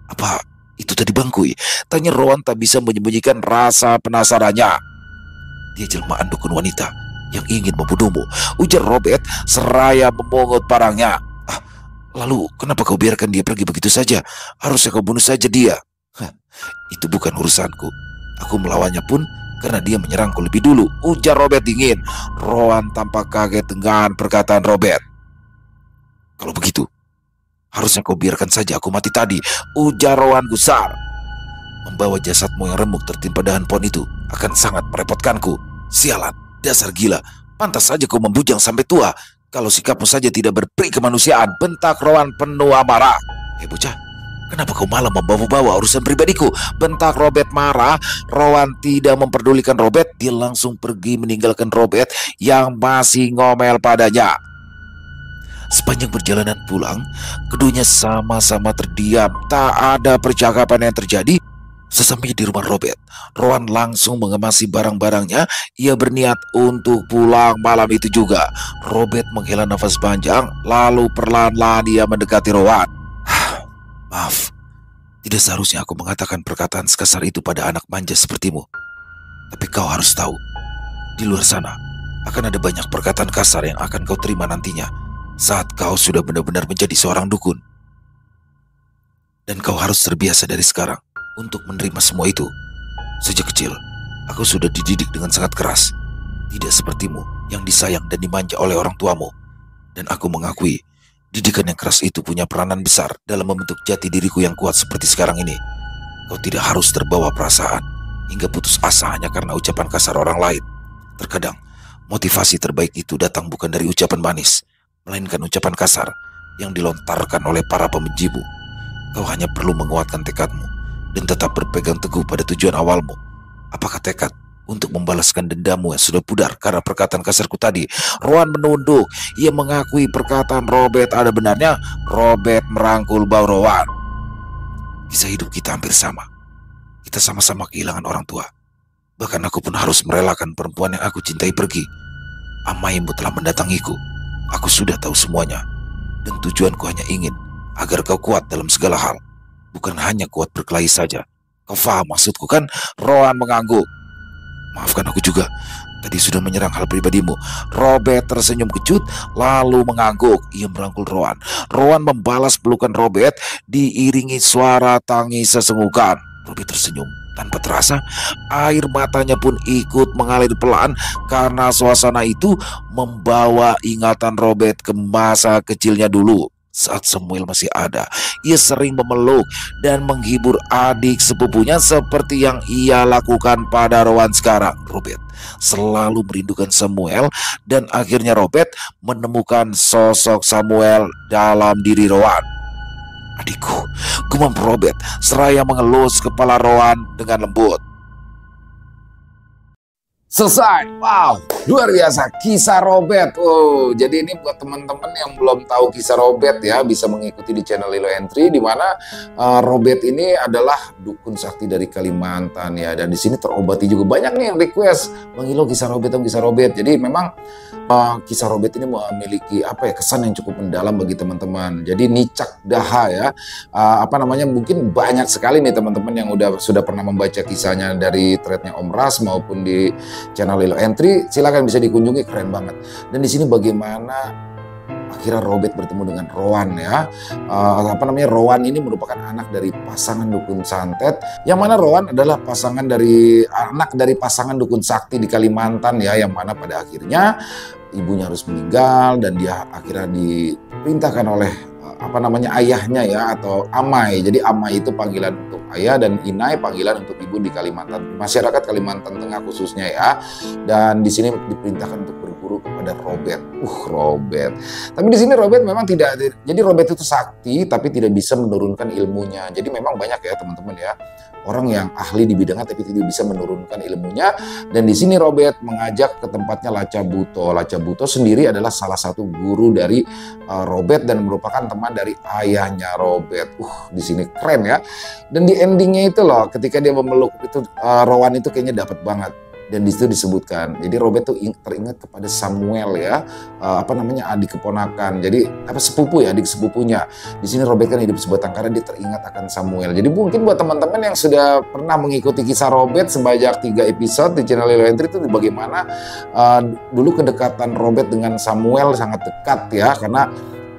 Apa itu tadi Bangkui? Tanya Rowan tak bisa menyembunyikan rasa penasarannya. Dia jelmaan dukun wanita yang ingin membunuhmu, ujar Robert seraya memungut parangnya. Lalu kenapa kau biarkan dia pergi begitu saja? Harusnya kau bunuh saja dia. Itu bukan urusanku. Aku melawannya pun karena dia menyerangku lebih dulu, ujar Robert dingin. Rowan tampak kaget dengan perkataan Robert. Kalau begitu, harusnya kau biarkan saja aku mati tadi, ujar Rowan gusar. Membawa jasadmu yang remuk tertimpa dahan pohon itu akan sangat merepotkanku. Sialan, dasar gila, pantas saja kau membujang sampai tua. Kalau sikapmu saja tidak berperi kemanusiaan, bentak Rowan penuh amarah. Bocah, kenapa kau malah membawa-bawa urusan pribadiku? Bentak Robert marah. Rowan tidak memperdulikan Robert. Dia langsung pergi meninggalkan Robert yang masih ngomel padanya. Sepanjang perjalanan pulang, keduanya sama-sama terdiam. Tak ada percakapan yang terjadi. Sesampainya di rumah Robert, Rowan langsung mengemasi barang-barangnya. Ia berniat untuk pulang malam itu juga. Robert menghela nafas panjang, lalu perlahan-lahan ia mendekati Rowan. Maaf, tidak seharusnya aku mengatakan perkataan sekasar itu pada anak manja sepertimu. Tapi kau harus tahu, di luar sana akan ada banyak perkataan kasar yang akan kau terima nantinya saat kau sudah benar-benar menjadi seorang dukun. Dan kau harus terbiasa dari sekarang untuk menerima semua itu. Sejak kecil, aku sudah dididik dengan sangat keras. Tidak sepertimu yang disayang dan dimanja oleh orang tuamu. Dan aku mengakui, didikan yang keras itu punya peranan besar dalam membentuk jati diriku yang kuat seperti sekarang ini. Kau tidak harus terbawa perasaan hingga putus asa hanya karena ucapan kasar orang lain. Terkadang, motivasi terbaik itu datang bukan dari ucapan manis, melainkan ucapan kasar yang dilontarkan oleh para pembencimu. Kau hanya perlu menguatkan tekadmu dan tetap berpegang teguh pada tujuan awalmu. Apakah tekad untuk membalaskan dendammu yang sudah pudar karena perkataan kasarku tadi? Rowan menunduk. Ia mengakui perkataan Robert ada benarnya. Robert merangkul bahu Rowan. Kisah hidup kita hampir sama. Kita sama-sama kehilangan orang tua. Bahkan aku pun harus merelakan perempuan yang aku cintai pergi. Amaimu telah mendatangiku. Aku sudah tahu semuanya. Dan tujuanku hanya ingin agar kau kuat dalam segala hal. Bukan hanya kuat berkelahi saja. Kau paham maksudku kan? Rowan mengangguk. Maafkan aku juga. Tadi sudah menyerang hal pribadimu. Robert tersenyum kecut lalu mengangguk. Ia merangkul Rowan. Rowan membalas pelukan Robert diiringi suara tangis sesenggukan. Robert tersenyum tanpa terasa. Air matanya pun ikut mengalir pelan karena suasana itu membawa ingatan Robert ke masa kecilnya dulu. Saat Samuel masih ada, ia sering memeluk dan menghibur adik sepupunya seperti yang ia lakukan pada Rowan sekarang. Robert selalu merindukan Samuel dan akhirnya Robert menemukan sosok Samuel dalam diri Rowan. Adikku, gumam Robert seraya mengelus kepala Rowan dengan lembut. Selesai. Wow, luar biasa kisah Robert. Oh, jadi ini buat teman-teman yang belum tahu kisah Robert ya, bisa mengikuti di channel Lilo Entry di mana Robert ini adalah dukun sakti dari Kalimantan ya, dan di sini terobati juga. Banyak nih yang request, Bang Ilo kisah Robert dong, kisah Robert. Jadi memang kisah Robert ini memiliki kesan yang cukup mendalam bagi teman-teman. Jadi nicak daha ya, mungkin banyak sekali nih teman-teman yang sudah pernah membaca kisahnya dari threadnya Om Ras maupun di channel Lilo Entry. Silakan bisa dikunjungi, keren banget. Dan di sini bagaimana akhirnya Robert bertemu dengan Rowan ya. Rowan ini merupakan anak dari pasangan dukun santet, yang mana Rowan adalah anak dari pasangan dukun sakti di Kalimantan ya, yang mana pada akhirnya ibunya harus meninggal dan dia akhirnya diperintahkan oleh ayahnya ya, atau Amai. Jadi Amai itu panggilan untuk ayah dan Inai panggilan untuk ibu di Kalimantan, masyarakat Kalimantan Tengah khususnya ya. Dan di sini diperintahkan untuk berguru kepada Robert. Robert. Tapi di sini Robert memang tidak. Jadi Robert itu sakti tapi tidak bisa menurunkan ilmunya. Jadi memang banyak ya teman-teman ya, orang yang ahli di bidangnya tapi tidak bisa menurunkan ilmunya. Dan di sini Robert mengajak ke tempatnya Laca Buto. Laca Buto sendiri adalah salah satu guru dari Robert dan merupakan teman dari ayahnya Robert. Di sini keren ya. Dan di endingnya itu loh, ketika dia memeluk itu Rowan itu kayaknya dapat banget. Dan di situ disebutkan, jadi Robert tuh teringat kepada Samuel ya, adik keponakan, jadi sepupu ya, adik sepupunya. Di sini Robert kan hidup sebatang kara, dia teringat akan Samuel. Jadi mungkin buat teman-teman yang sudah pernah mengikuti kisah Robert sebanyak 3 episode di channel Lilo Entry itu bagaimana dulu kedekatan Robert dengan Samuel sangat dekat ya, karena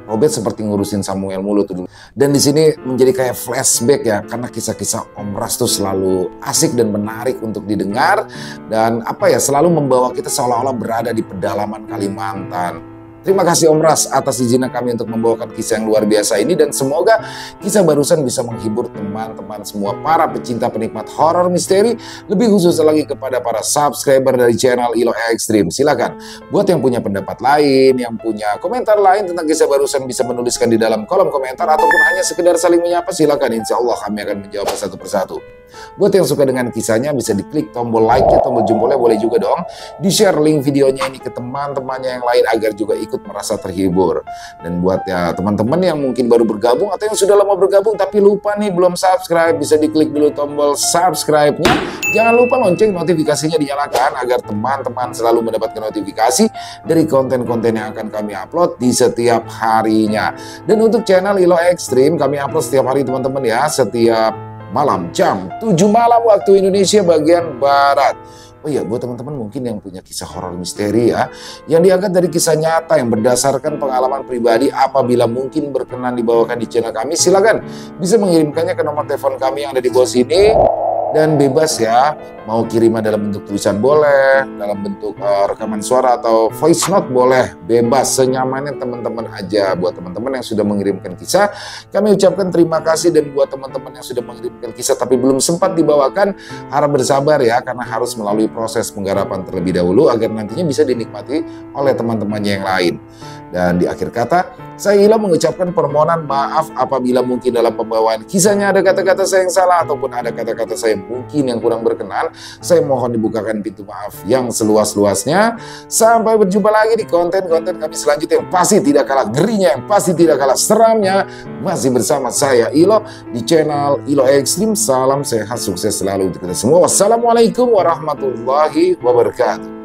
Robert seperti ngurusin Samuel mulu tuh dulu. Dan di sini menjadi kayak flashback ya, karena kisah-kisah Om Ras tuh selalu asik dan menarik untuk didengar, dan selalu membawa kita seolah-olah berada di pedalaman Kalimantan. Terima kasih Om Ras atas izinnya kami untuk membawakan kisah yang luar biasa ini, dan semoga kisah barusan bisa menghibur teman-teman semua para pecinta penikmat horor misteri, lebih khusus lagi kepada para subscriber dari channel Ilo Extreme. Silakan buat yang punya pendapat lain, yang punya komentar lain tentang kisah barusan bisa menuliskan di dalam kolom komentar, ataupun hanya sekedar saling menyapa, silakan. Insya Allah kami akan menjawab satu persatu. Buat yang suka dengan kisahnya bisa diklik tombol like-nya, tombol jempolnya, boleh juga dong di-share link videonya ini ke teman-temannya yang lain agar juga ikut ikut merasa terhibur. Dan buat ya teman-teman yang mungkin baru bergabung atau yang sudah lama bergabung tapi lupa nih belum subscribe, bisa diklik dulu tombol subscribe-nya. Jangan lupa lonceng notifikasinya dinyalakan agar teman-teman selalu mendapatkan notifikasi dari konten-konten yang akan kami upload di setiap harinya. Dan untuk channel Ilo Ekstrim kami upload setiap hari teman-teman ya, setiap malam jam 7 malam waktu Indonesia bagian Barat. Oh iya, buat teman-teman mungkin yang punya kisah horor misteri ya, yang diangkat dari kisah nyata yang berdasarkan pengalaman pribadi, apabila mungkin berkenan dibawakan di channel kami, silakan bisa mengirimkannya ke nomor telepon kami yang ada di bawah sini. Dan bebas ya, mau kiriman dalam bentuk tulisan boleh, dalam bentuk rekaman suara atau voice note boleh, bebas, senyamannya teman-teman aja. Buat teman-teman yang sudah mengirimkan kisah, kami ucapkan terima kasih. Dan buat teman-teman yang sudah mengirimkan kisah tapi belum sempat dibawakan, harap bersabar ya, karena harus melalui proses penggarapan terlebih dahulu agar nantinya bisa dinikmati oleh teman-temannya yang lain. Dan di akhir kata, saya Ilo mengucapkan permohonan maaf apabila mungkin dalam pembawaan kisahnya ada kata-kata saya yang salah ataupun ada kata-kata saya mungkin yang kurang berkenan. Saya mohon dibukakan pintu maaf yang seluas-luasnya. Sampai berjumpa lagi di konten-konten kami selanjutnya yang pasti tidak kalah ngerinya, yang pasti tidak kalah seramnya. Masih bersama saya Ilo di channel Ilo Ekstrim. Salam sehat, sukses selalu untuk kita semua. Wassalamualaikum warahmatullahi wabarakatuh.